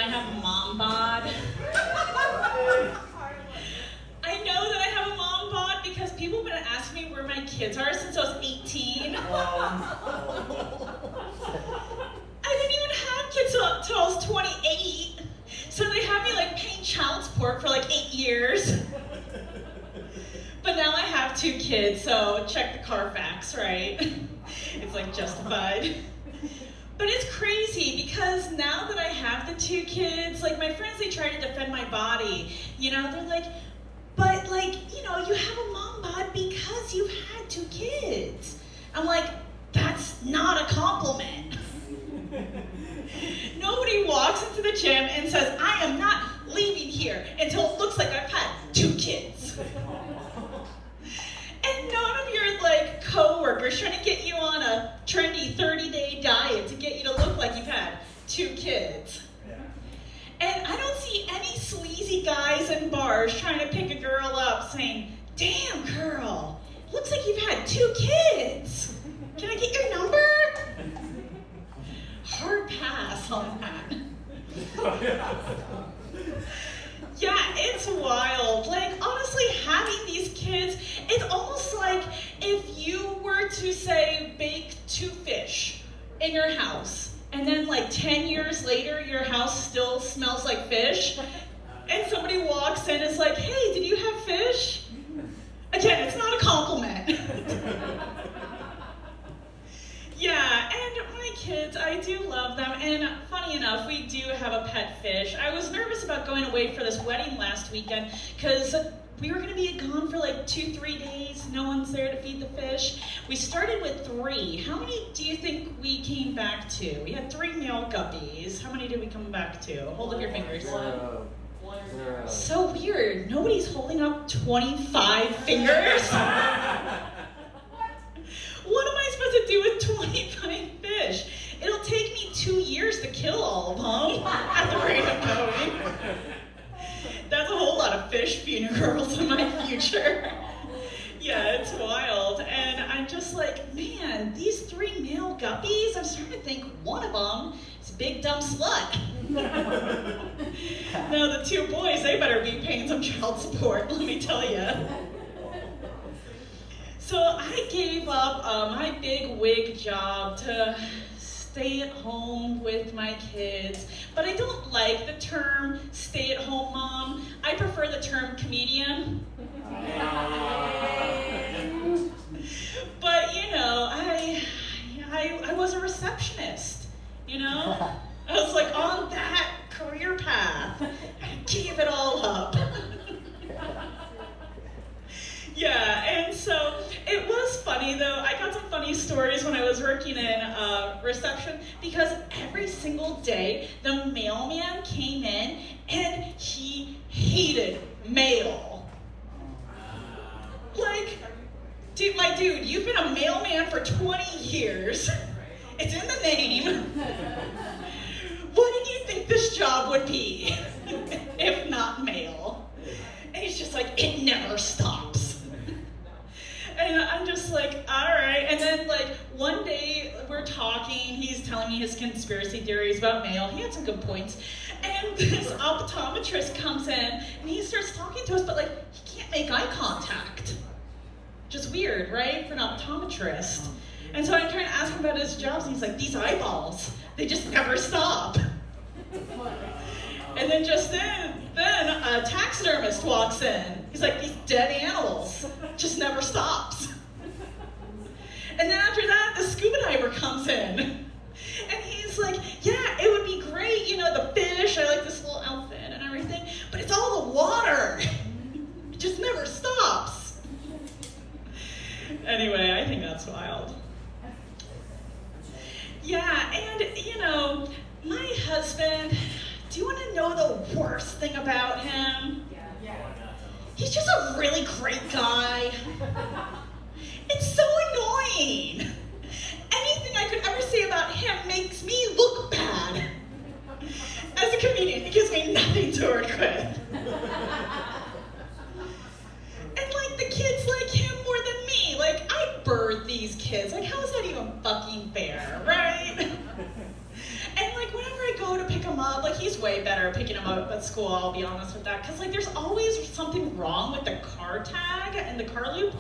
have a mom bod? I know that I have a mom bod because people have been asking me where my kids are since I was 18. I didn't even have kids till I was 28. So they have me like paying child support for like 8 years. But now I have 2 kids, so check the Carfax, right? It's like justified. But it's crazy because now that I have the 2 kids, like my friends, they try to defend my body. You know, they're like, but like, you know, you have a mom bod because you've had 2 kids. I'm like, that's not a compliment. Nobody walks into the gym and says, I am not leaving here until it looks like I've had 2 kids. And none of your like co-workers trying to get you on a trendy 30-day diet to get you to look like you've had 2 kids. And I don't see any sleazy guys in bars trying to pick a girl up saying, damn girl, looks like you've had 2 kids. Can I get your number? Hard pass on that. Yeah, it's wild. Like, honestly, having these kids, it's almost like if you were to, say, bake 2 fish in your house, and then like 10 years later, your house still smells like fish, and somebody walks in and is like, hey, did you have fish? Again, it's not a compliment. Yeah, and my kids, I do love them, and funny enough, we do have a pet fish. I was nervous about going away for this wedding last weekend, because we were going to be gone for like 2-3 days, no one's there to feed the fish. We started with 3. How many do you think we came back to? We had 3 male guppies. How many did we come back to? Hold up your fingers. 0. So weird, nobody's holding up 25 fingers? What am I supposed to do with 25 fish? It'll take me 2 years to kill all of them at the rate of going. That's a whole lot of fish funerals in my future. Yeah, it's wild. And I'm just like, man, these 3 male guppies, I'm starting to think one of them is a big dumb slut. Now the 2 boys, they better be paying some child support, let me tell you. So I gave up my big wig job to stay at home with my kids, but I don't like the term stay-at-home mom. I prefer the term comedian. But you know, I was a receptionist, you know? I was like on that career path. I gave it all up. Yeah, and so it was funny though. I got some funny stories when I was working in reception because every single day the mailman came in and he hated mail. Like, dude, you've been a mailman for 20 years. It's in the name. What did you think this job would be if not mail? And he's just like, it never stops. And I'm just like, all right. And then like one day we're talking, he's telling me his conspiracy theories about mail. He had some good points. And this optometrist comes in and he starts talking to us, but like he can't make eye contact. Just weird, right? For an optometrist. And so I'm trying to ask him about his jobs and he's like, these eyeballs, they just never stop. And then just then a taxidermist walks in. He's like, these dead animals just never stops. And then after that, the scuba diver comes in. And he's like, yeah, it would be great, you know, the fish, I like this little outfit and everything, but it's all the water. It just never stops. Anyway, I think that's wild. Yeah, and you know, my husband, do you want to know the worst thing about him? Yeah. He's just a really great guy. It's so annoying. Anything I could ever say about him makes me look bad. As a comedian, it gives me nothing to work with. And like the kids like him more than me. Like I birthed these kids. Like how is that even fucking fair, right? And like whenever I go to pick him up, like he Lizzie's way better at picking them up at school, I'll be honest with that. Because, like, there's always something wrong with the car tag and the car loop.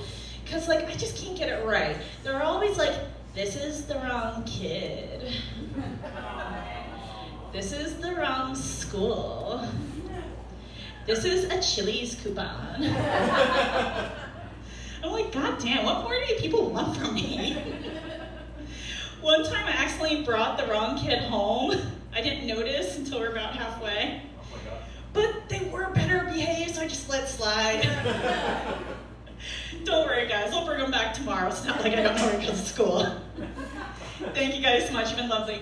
Because, like, I just can't get it right. They're always like, this is the wrong kid. This is the wrong school. This is a Chili's coupon. I'm like, God damn, what more do you people want from me? One time I accidentally brought the wrong kid home. I didn't notice until we were about halfway. But they were better behaved, so I just let slide. Don't worry, guys. I'll bring them back tomorrow. It's not like I don't know where to go to school. Thank you guys so much. You've been lovely.